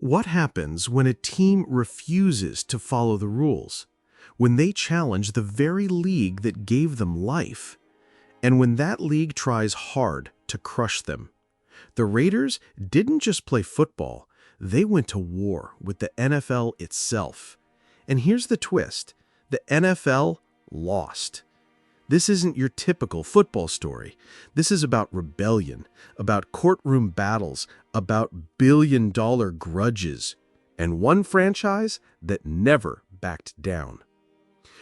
What happens when a team refuses to follow the rules? When they challenge the very league that gave them life? And when that league tries hard to crush them? The Raiders didn't just play football, they went to war with the NFL itself. And here's the twist: the NFL lost. This isn't your typical football story. This is about rebellion, about courtroom battles, about billion-dollar grudges, and one franchise that never backed down.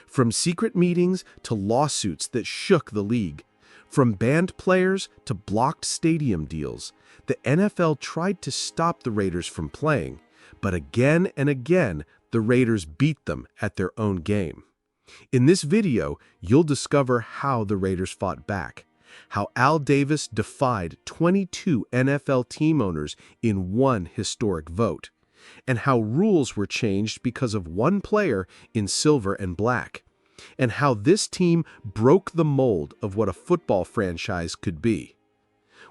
From secret meetings to lawsuits that shook the league, from banned players to blocked stadium deals, the NFL tried to stop the Raiders from playing, but again and again, the Raiders beat them at their own game. In this video, you'll discover how the Raiders fought back, how Al Davis defied 22 NFL team owners in one historic vote, and how rules were changed because of one player in silver and black, and how this team broke the mold of what a football franchise could be.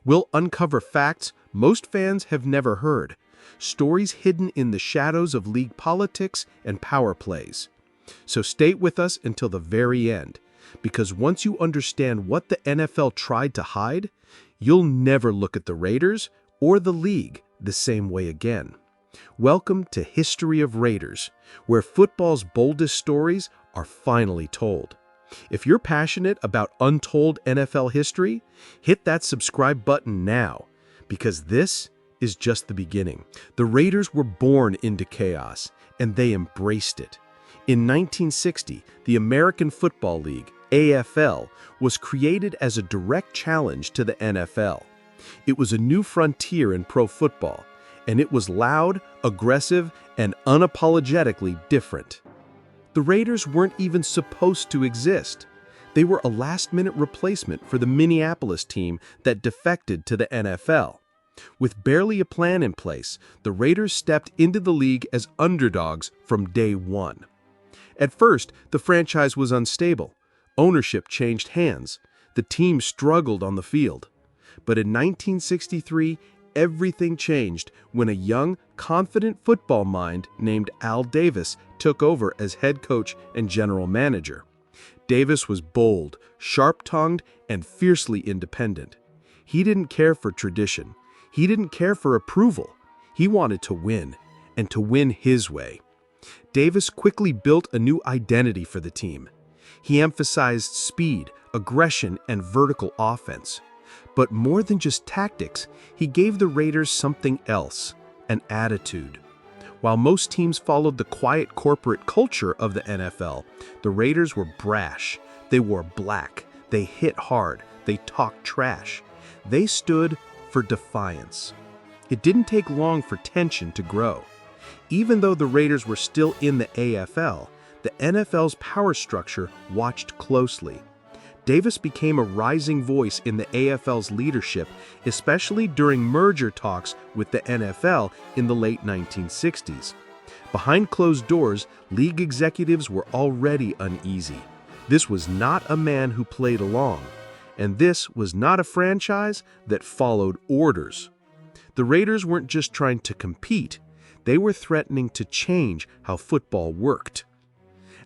We'll uncover facts most fans have never heard, stories hidden in the shadows of league politics and power plays. So stay with us until the very end, because once you understand what the NFL tried to hide, you'll never look at the Raiders or the league the same way again. Welcome to History of Raiders, where football's boldest stories are finally told. If you're passionate about untold NFL history, hit that subscribe button now, because this is just the beginning. The Raiders were born into chaos, and they embraced it. In 1960, the American Football League, AFL, was created as a direct challenge to the NFL. It was a new frontier in pro football, and it was loud, aggressive, and unapologetically different. The Raiders weren't even supposed to exist. They were a last-minute replacement for the Minneapolis team that defected to the NFL. With barely a plan in place, the Raiders stepped into the league as underdogs from day one. At first, the franchise was unstable. Ownership changed hands. The team struggled on the field. But in 1963, everything changed when a young, confident football mind named Al Davis took over as head coach and general manager. Davis was bold, sharp-tongued, and fiercely independent. He didn't care for tradition. He didn't care for approval. He wanted to win, and to win his way. Davis quickly built a new identity for the team. He emphasized speed, aggression, and vertical offense. But more than just tactics, he gave the Raiders something else: an attitude. While most teams followed the quiet corporate culture of the NFL, the Raiders were brash. They wore black. They hit hard. They talked trash. They stood for defiance. It didn't take long for tension to grow. Even though the Raiders were still in the AFL, the NFL's power structure watched closely. Davis became a rising voice in the AFL's leadership, especially during merger talks with the NFL in the late 1960s. Behind closed doors, league executives were already uneasy. This was not a man who played along, and this was not a franchise that followed orders. The Raiders weren't just trying to compete. They were threatening to change how football worked.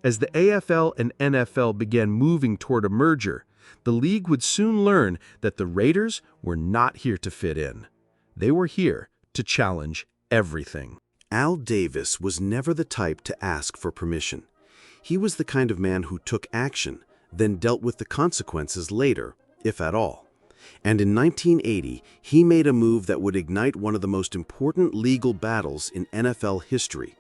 As the AFL and NFL began moving toward a merger, the league would soon learn that the Raiders were not here to fit in. They were here to challenge everything. Al Davis was never the type to ask for permission. He was the kind of man who took action, then dealt with the consequences later, if at all. And in 1980, he made a move that would ignite one of the most important legal battles in NFL history.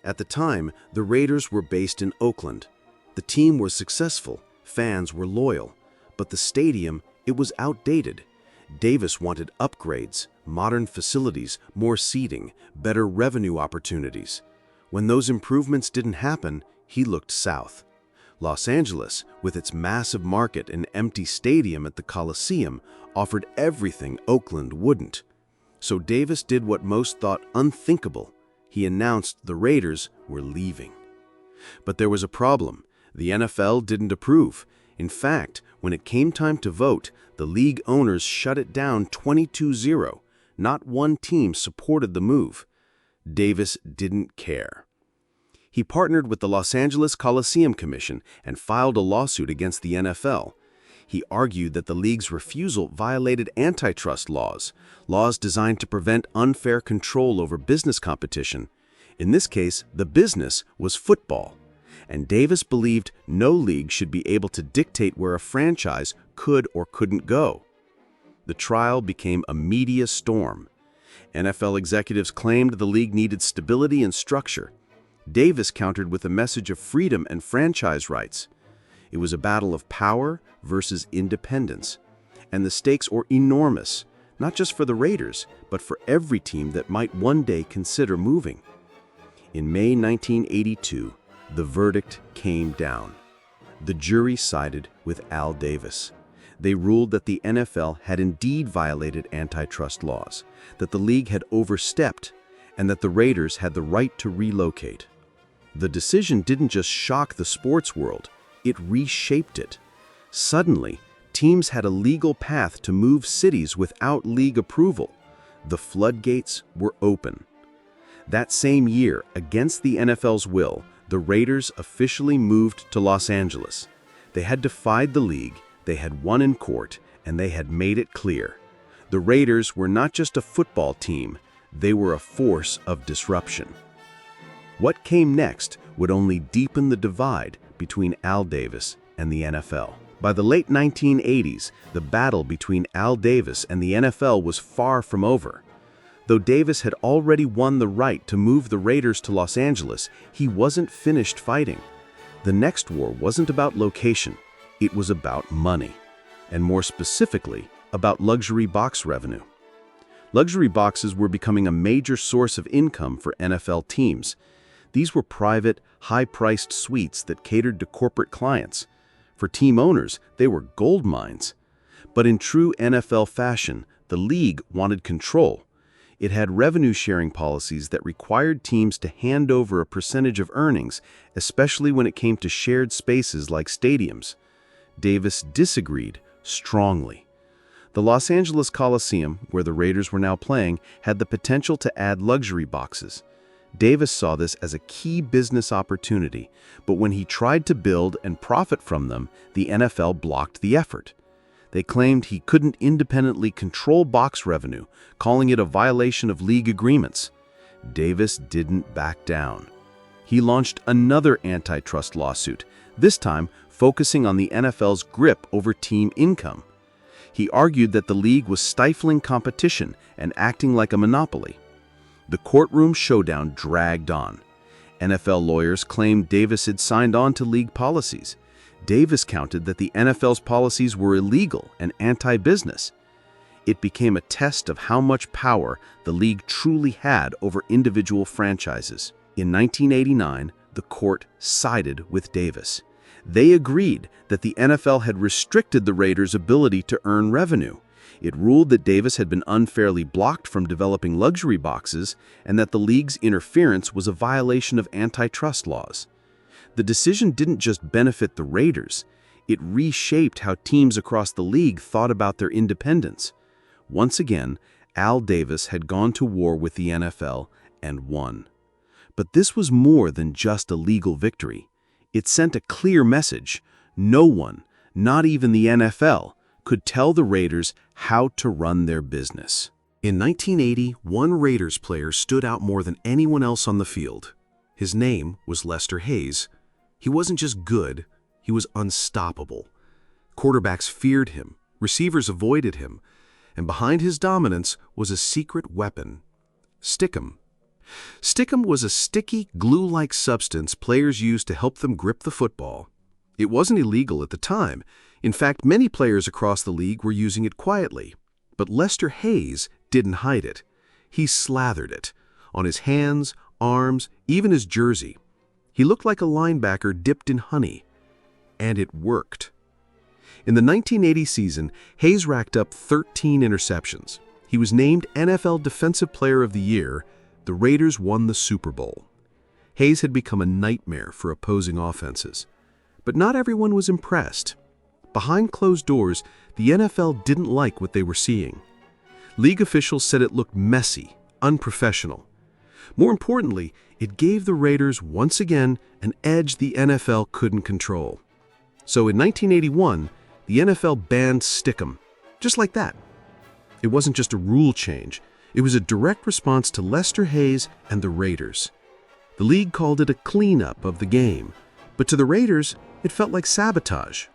At the time, the Raiders were based in Oakland. The team was successful, fans were loyal, but the stadium, it was outdated. Davis wanted upgrades, modern facilities, more seating, better revenue opportunities. When those improvements didn't happen, he looked south. Los Angeles, with its massive market and empty stadium at the Coliseum, offered everything Oakland wouldn't. So Davis did what most thought unthinkable. He announced the Raiders were leaving. But there was a problem. The NFL didn't approve. In fact, when it came time to vote, the league owners shut it down 22-0. Not one team supported the move. Davis didn't care. He partnered with the Los Angeles Coliseum Commission and filed a lawsuit against the NFL. He argued that the league's refusal violated antitrust laws, laws designed to prevent unfair control over business competition. In this case, the business was football, and Davis believed no league should be able to dictate where a franchise could or couldn't go. The trial became a media storm. NFL executives claimed the league needed stability and structure. Davis countered with a message of freedom and franchise rights. It was a battle of power versus independence, and the stakes were enormous, not just for the Raiders, but for every team that might one day consider moving. In May 1982, the verdict came down. The jury sided with Al Davis. They ruled that the NFL had indeed violated antitrust laws, that the league had overstepped, and that the Raiders had the right to relocate. The decision didn't just shock the sports world, it reshaped it. Suddenly, teams had a legal path to move cities without league approval. The floodgates were open. That same year, against the NFL's will, the Raiders officially moved to Los Angeles. They had defied the league, they had won in court, and they had made it clear. The Raiders were not just a football team, they were a force of disruption. What came next would only deepen the divide between Al Davis and the NFL. By the late 1980s, the battle between Al Davis and the NFL was far from over. Though Davis had already won the right to move the Raiders to Los Angeles, he wasn't finished fighting. The next war wasn't about location, it was about money, and more specifically, about luxury box revenue. Luxury boxes were becoming a major source of income for NFL teams. These were private, high-priced suites that catered to corporate clients. For team owners, they were gold mines. But in true NFL fashion, the league wanted control. It had revenue-sharing policies that required teams to hand over a percentage of earnings, especially when it came to shared spaces like stadiums. Davis disagreed strongly. The Los Angeles Coliseum, where the Raiders were now playing, had the potential to add luxury boxes. Davis saw this as a key business opportunity, but when he tried to build and profit from them, the NFL blocked the effort. They claimed he couldn't independently control box revenue, calling it a violation of league agreements. Davis didn't back down. He launched another antitrust lawsuit, this time focusing on the NFL's grip over team income. He argued that the league was stifling competition and acting like a monopoly. The courtroom showdown dragged on. NFL lawyers claimed Davis had signed on to league policies. Davis countered that the NFL's policies were illegal and anti-business. It became a test of how much power the league truly had over individual franchises. In 1989, the court sided with Davis. They agreed that the NFL had restricted the Raiders' ability to earn revenue. It ruled that Davis had been unfairly blocked from developing luxury boxes and that the league's interference was a violation of antitrust laws. The decision didn't just benefit the Raiders, it reshaped how teams across the league thought about their independence. Once again, Al Davis had gone to war with the NFL and won. But this was more than just a legal victory. It sent a clear message. No one, not even the NFL, could tell the Raiders how to run their business. In 1980, one Raiders player stood out more than anyone else on the field. His name was Lester Hayes. He wasn't just good, he was unstoppable. Quarterbacks feared him, receivers avoided him, and behind his dominance was a secret weapon: Stickum. Stickum was a sticky, glue-like substance players used to help them grip the football. It wasn't illegal at the time. In fact, many players across the league were using it quietly. But Lester Hayes didn't hide it. He slathered it on his hands, arms, even his jersey. He looked like a linebacker dipped in honey. And it worked. In the 1980 season, Hayes racked up 13 interceptions. He was named NFL Defensive Player of the Year. The Raiders won the Super Bowl. Hayes had become a nightmare for opposing offenses. But not everyone was impressed. Behind closed doors, the NFL didn't like what they were seeing. League officials said it looked messy, unprofessional. More importantly, it gave the Raiders once again an edge the NFL couldn't control. So in 1981, the NFL banned Stickum, just like that. It wasn't just a rule change, it was a direct response to Lester Hayes and the Raiders. The league called it a cleanup of the game, but to the Raiders, it felt like sabotage.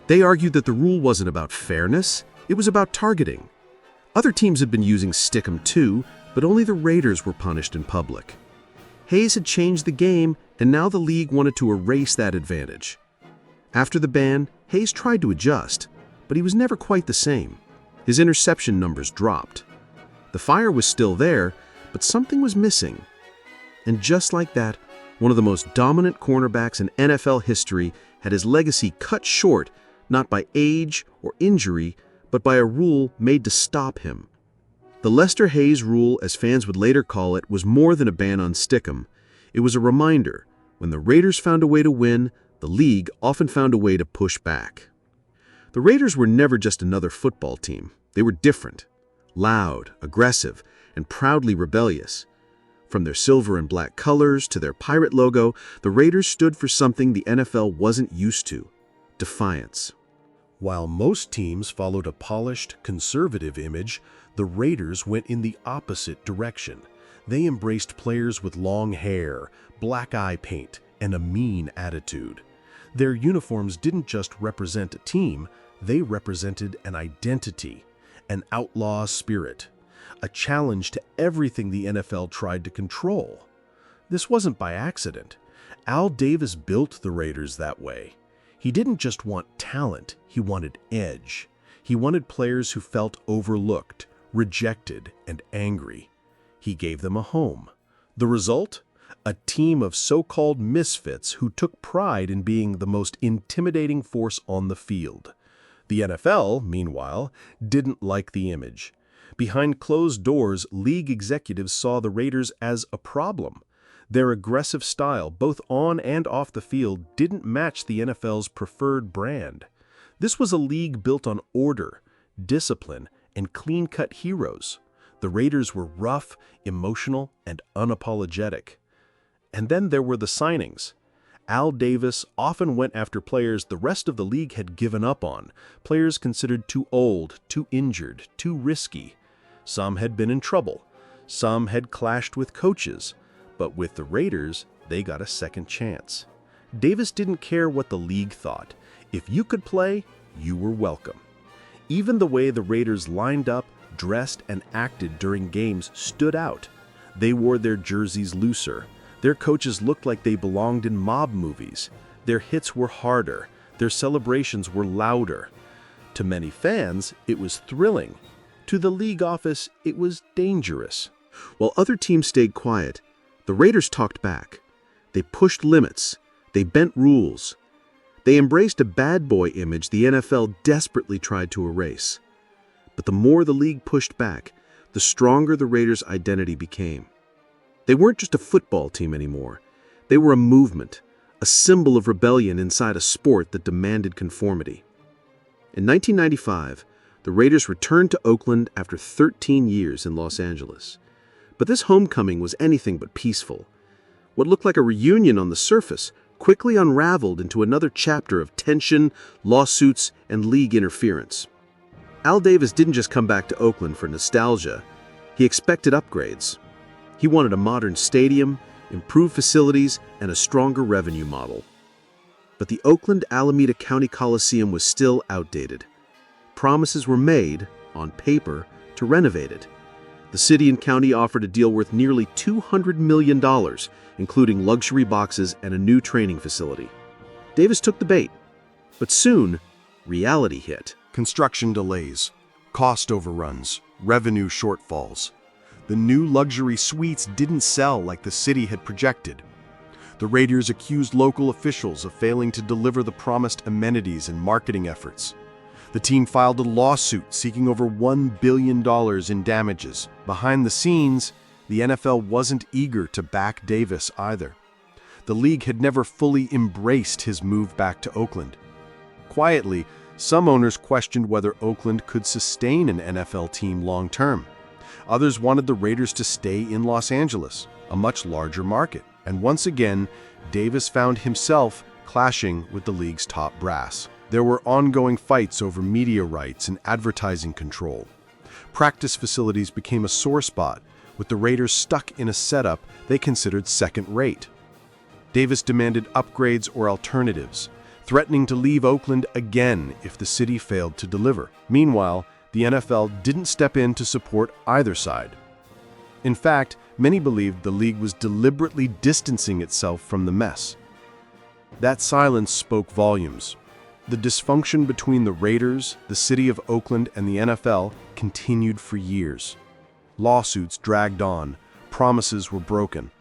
They argued that the rule wasn't about fairness, it was about targeting. Other teams had been using Stickum too, but only the Raiders were punished in public. Hayes had changed the game, and now the league wanted to erase that advantage. After the ban, Hayes tried to adjust, but he was never quite the same. His interception numbers dropped. The fire was still there, but something was missing. And just like that, one of the most dominant cornerbacks in NFL history had his legacy cut short, not by age or injury, but by a rule made to stop him. The Lester Hayes rule, as fans would later call it, was more than a ban on Stickum. It was a reminder, when the Raiders found a way to win, the league often found a way to push back. The Raiders were never just another football team. They were different, loud, aggressive, and proudly rebellious. From their silver and black colors to their pirate logo, the Raiders stood for something the NFL wasn't used to: defiance. While most teams followed a polished, conservative image, the Raiders went in the opposite direction. They embraced players with long hair, black eye paint, and a mean attitude. Their uniforms didn't just represent a team, they represented an identity, an outlaw spirit, a challenge to everything the NFL tried to control. This wasn't by accident. Al Davis built the Raiders that way. He didn't just want talent, he wanted edge. He wanted players who felt overlooked, rejected, and angry. He gave them a home. The result? A team of so-called misfits who took pride in being the most intimidating force on the field. The NFL, meanwhile, didn't like the image. Behind closed doors, league executives saw the Raiders as a problem. Their aggressive style, both on and off the field, didn't match the NFL's preferred brand. This was a league built on order, discipline, and clean-cut heroes. The Raiders were rough, emotional, and unapologetic. And then there were the signings. Al Davis often went after players the rest of the league had given up on, players considered too old, too injured, too risky. Some had been in trouble. Some had clashed with coaches. But with the Raiders, they got a second chance. Davis didn't care what the league thought. If you could play, you were welcome. Even the way the Raiders lined up, dressed, and acted during games stood out. They wore their jerseys looser. Their coaches looked like they belonged in mob movies. Their hits were harder. Their celebrations were louder. To many fans, it was thrilling. To the league office, it was dangerous. While other teams stayed quiet, the Raiders talked back. They pushed limits. They bent rules. They embraced a bad boy image the NFL desperately tried to erase. But the more the league pushed back, the stronger the Raiders' identity became. They weren't just a football team anymore. They were a movement, a symbol of rebellion inside a sport that demanded conformity. In 1995, the Raiders returned to Oakland after 13 years in Los Angeles. But this homecoming was anything but peaceful. What looked like a reunion on the surface quickly unraveled into another chapter of tension, lawsuits, and league interference. Al Davis didn't just come back to Oakland for nostalgia. He expected upgrades. He wanted a modern stadium, improved facilities, and a stronger revenue model. But the Oakland Alameda County Coliseum was still outdated. Promises were made, on paper, to renovate it. The city and county offered a deal worth nearly $200 million, including luxury boxes and a new training facility. Davis took the bait. But soon, reality hit. Construction delays, cost overruns, revenue shortfalls. The new luxury suites didn't sell like the city had projected. The Raiders accused local officials of failing to deliver the promised amenities and marketing efforts. The team filed a lawsuit seeking over $1 billion in damages. Behind the scenes, the NFL wasn't eager to back Davis either. The league had never fully embraced his move back to Oakland. Quietly, some owners questioned whether Oakland could sustain an NFL team long-term. Others wanted the Raiders to stay in Los Angeles, a much larger market. And once again, Davis found himself clashing with the league's top brass. There were ongoing fights over media rights and advertising control. Practice facilities became a sore spot, with the Raiders stuck in a setup they considered second-rate. Davis demanded upgrades or alternatives, threatening to leave Oakland again if the city failed to deliver. Meanwhile, the NFL didn't step in to support either side. In fact, many believed the league was deliberately distancing itself from the mess. That silence spoke volumes. The dysfunction between the Raiders, the city of Oakland, and the NFL continued for years. Lawsuits dragged on, promises were broken,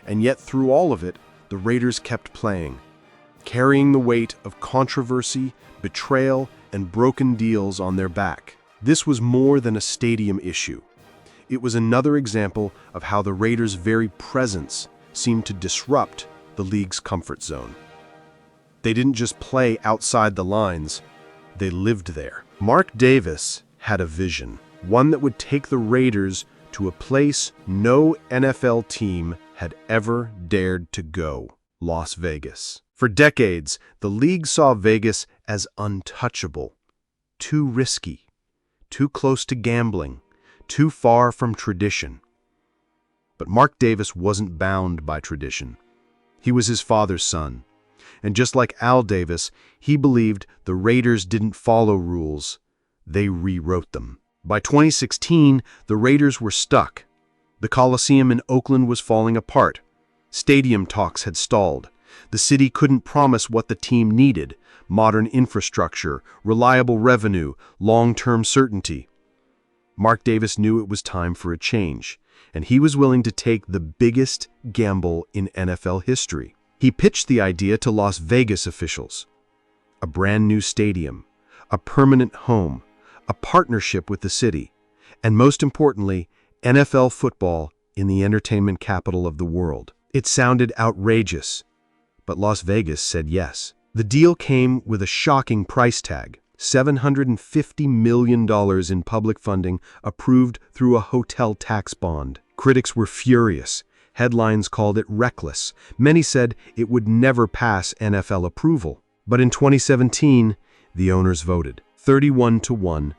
and yet through all of it, the Raiders kept playing, carrying the weight of controversy, betrayal, and broken deals on their back. This was more than a stadium issue. It was another example of how the Raiders' very presence seemed to disrupt the league's comfort zone. They didn't just play outside the lines, they lived there. Mark Davis had a vision, one that would take the Raiders to a place no NFL team had ever dared to go: Las Vegas. For decades, the league saw Vegas as untouchable, too risky, too close to gambling, too far from tradition. But Mark Davis wasn't bound by tradition. He was his father's son. And just like Al Davis, he believed the Raiders didn't follow rules, they rewrote them. By 2016, the Raiders were stuck. The Coliseum in Oakland was falling apart. Stadium talks had stalled. The city couldn't promise what the team needed: modern infrastructure, reliable revenue, long-term certainty. Mark Davis knew it was time for a change, and he was willing to take the biggest gamble in NFL history. He pitched the idea to Las Vegas officials: a brand new stadium, a permanent home, a partnership with the city, and most importantly, NFL football in the entertainment capital of the world. It sounded outrageous, but Las Vegas said yes. The deal came with a shocking price tag: $750 million in public funding approved through a hotel tax bond. Critics were furious. Headlines called it reckless. Many said it would never pass NFL approval. But in 2017, the owners voted 31-1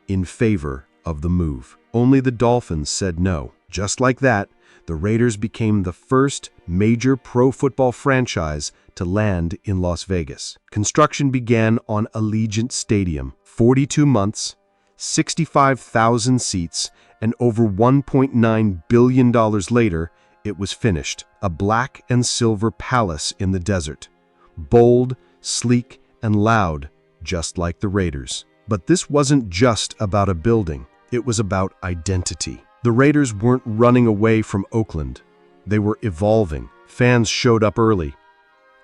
in favor of the move. Only the Dolphins said no. Just like that, the Raiders became the first major pro football franchise to land in Las Vegas. Construction began on Allegiant Stadium. 42 months, 65,000 seats, and over $1.9 billion later, it was finished. A black and silver palace in the desert. Bold, sleek, and loud, just like the Raiders. But this wasn't just about a building. It was about identity. The Raiders weren't running away from Oakland. They were evolving. Fans showed up early.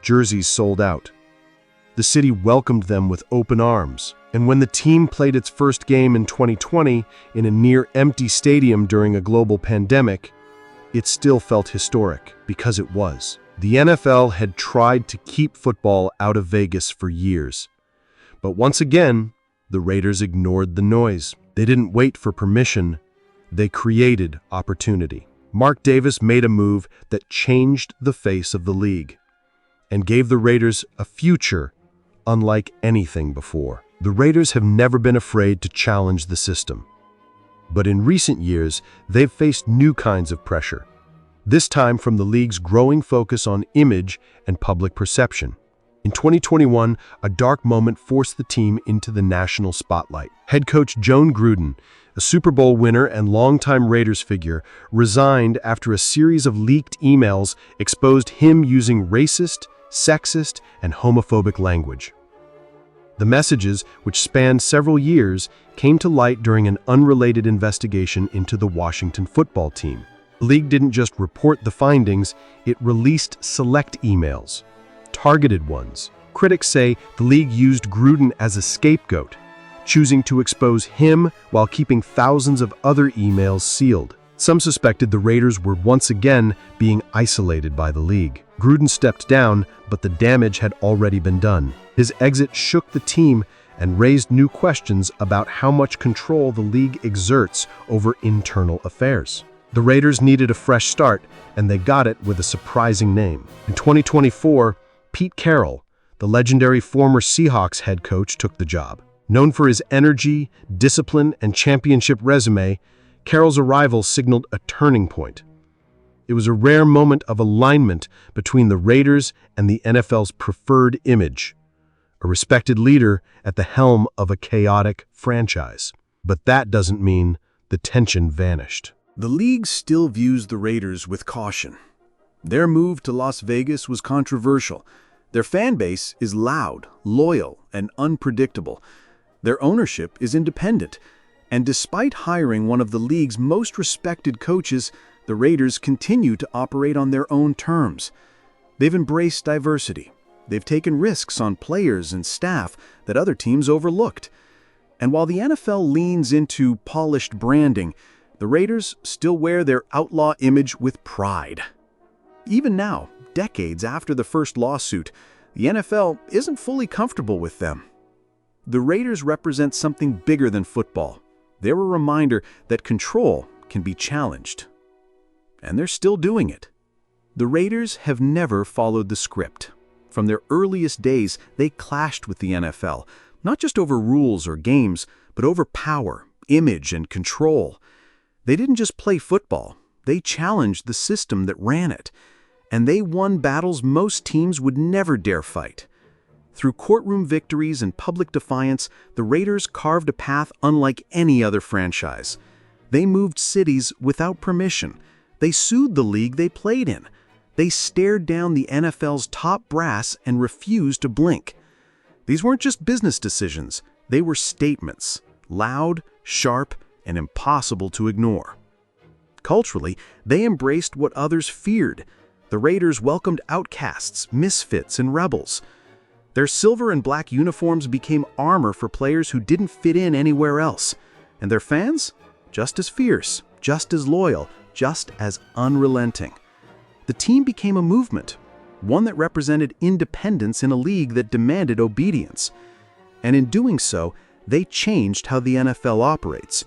Jerseys sold out. The city welcomed them with open arms. And when the team played its first game in 2020 in a near-empty stadium during a global pandemic, it still felt historic, because it was. The NFL had tried to keep football out of Vegas for years. But once again, the Raiders ignored the noise. They didn't wait for permission. They created opportunity. Mark Davis made a move that changed the face of the league and gave the Raiders a future unlike anything before. The Raiders have never been afraid to challenge the system. But in recent years, they've faced new kinds of pressure, this time from the league's growing focus on image and public perception. In 2021, a dark moment forced the team into the national spotlight. Head coach Jon Gruden, a Super Bowl winner and longtime Raiders figure, resigned after a series of leaked emails exposed him using racist, sexist, and homophobic language. The messages, which spanned several years, came to light during an unrelated investigation into the Washington football team. The league didn't just report the findings, it released select emails, targeted ones. Critics say the league used Gruden as a scapegoat, choosing to expose him while keeping thousands of other emails sealed. Some suspected the Raiders were once again being isolated by the league. Gruden stepped down, but the damage had already been done. His exit shook the team and raised new questions about how much control the league exerts over internal affairs. The Raiders needed a fresh start, and they got it with a surprising name. In 2024, Pete Carroll, the legendary former Seahawks head coach, took the job. Known for his energy, discipline, and championship resume, Carroll's arrival signaled a turning point. It was a rare moment of alignment between the Raiders and the NFL's preferred image, a respected leader at the helm of a chaotic franchise. But that doesn't mean the tension vanished. The league still views the Raiders with caution. Their move to Las Vegas was controversial. Their fan base is loud, loyal, and unpredictable. Their ownership is independent. And despite hiring one of the league's most respected coaches, the Raiders continue to operate on their own terms. They've embraced diversity. They've taken risks on players and staff that other teams overlooked. And while the NFL leans into polished branding, the Raiders still wear their outlaw image with pride. Even now, decades after the first lawsuit, the NFL isn't fully comfortable with them. The Raiders represent something bigger than football. They're a reminder that control can be challenged. And they're still doing it. The Raiders have never followed the script. From their earliest days, they clashed with the NFL, not just over rules or games, but over power, image, and control. They didn't just play football. They challenged the system that ran it. And they won battles most teams would never dare fight. Through courtroom victories and public defiance, the Raiders carved a path unlike any other franchise. They moved cities without permission. They sued the league they played in. They stared down the NFL's top brass and refused to blink. These weren't just business decisions. They were statements, loud, sharp, and impossible to ignore. Culturally, they embraced what others feared. The Raiders welcomed outcasts, misfits, and rebels. Their silver and black uniforms became armor for players who didn't fit in anywhere else. And their fans? Just as fierce, just as loyal, just as unrelenting. The team became a movement, one that represented independence in a league that demanded obedience. And in doing so, they changed how the NFL operates.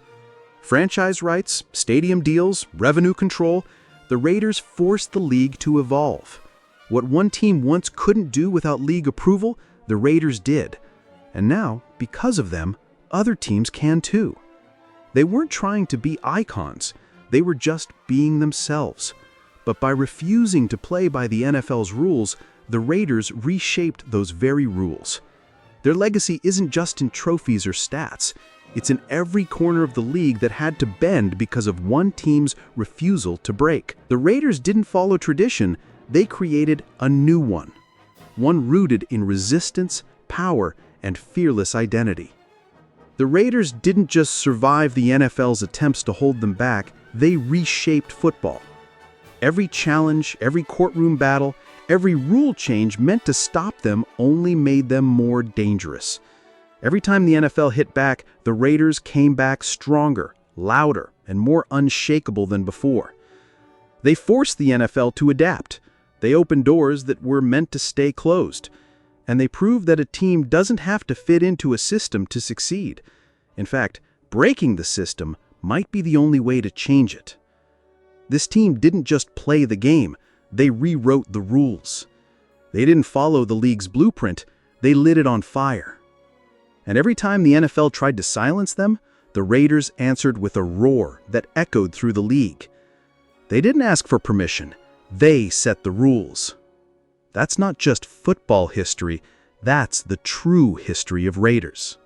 Franchise rights, stadium deals, revenue control, the Raiders forced the league to evolve. What one team once couldn't do without league approval, the Raiders did. And now, because of them, other teams can too. They weren't trying to be icons. They were just being themselves. But by refusing to play by the NFL's rules, the Raiders reshaped those very rules. Their legacy isn't just in trophies or stats. It's in every corner of the league that had to bend because of one team's refusal to break. The Raiders didn't follow tradition. They created a new one rooted in resistance, power, and fearless identity. The Raiders didn't just survive the NFL's attempts to hold them back, they reshaped football. Every challenge, every courtroom battle, every rule change meant to stop them only made them more dangerous. Every time the NFL hit back, the Raiders came back stronger, louder, and more unshakable than before. They forced the NFL to adapt. They opened doors that were meant to stay closed. And they proved that a team doesn't have to fit into a system to succeed. In fact, breaking the system might be the only way to change it. This team didn't just play the game, they rewrote the rules. They didn't follow the league's blueprint, they lit it on fire. And every time the NFL tried to silence them, the Raiders answered with a roar that echoed through the league. They didn't ask for permission, they set the rules. That's not just football history, that's the true history of Raiders.